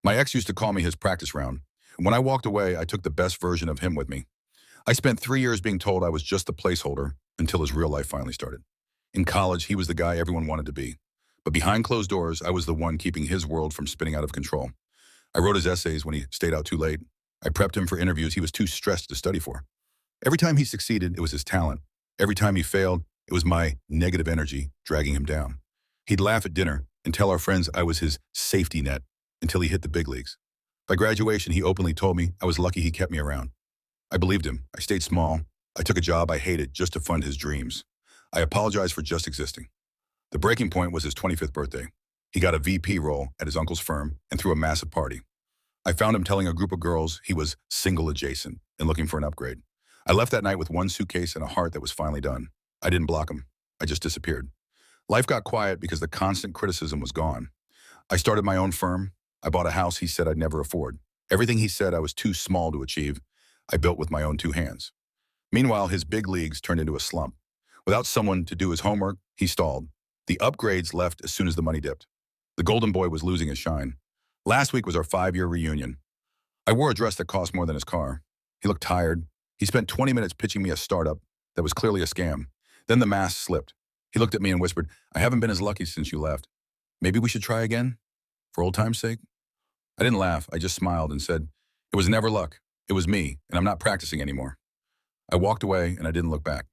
My ex used to call me his practice round. When I walked away, I took the best version of him with me. I spent 3 years being told I was just a placeholder until his real life finally started. In college, he was the guy everyone wanted to be. But behind closed doors, I was the one keeping his world from spinning out of control. I wrote his essays when he stayed out too late. I prepped him for interviews he was too stressed to study for. Every time he succeeded, it was his talent. Every time he failed, it was my negative energy dragging him down. He'd laugh at dinner and tell our friends I was his safety net until he hit the big leagues. By graduation, he openly told me I was lucky he kept me around. I believed him. I stayed small. I took a job I hated just to fund his dreams. I apologized for just existing. The breaking point was his 25th birthday. He got a VP role at his uncle's firm and threw a massive party. I found him telling a group of girls he was single adjacent and looking for an upgrade. I left that night with one suitcase and a heart that was finally done. I didn't block him. I just disappeared. Life got quiet because the constant criticism was gone. I started my own firm. I bought a house he said I'd never afford. Everything he said I was too small to achieve, I built with my own two hands. Meanwhile, his big leagues turned into a slump. Without someone to do his homework, he stalled. The upgrades left as soon as the money dipped. The golden boy was losing his shine. Last week was our 5-year reunion. I wore a dress that cost more than his car. He looked tired. He spent 20 minutes pitching me a startup that was clearly a scam. Then the mask slipped. He looked at me and whispered, "I haven't been as lucky since you left. Maybe we should try again? For old time's sake?" I didn't laugh. I just smiled and said, "It was never luck. It was me, and I'm not practicing anymore." I walked away and I didn't look back.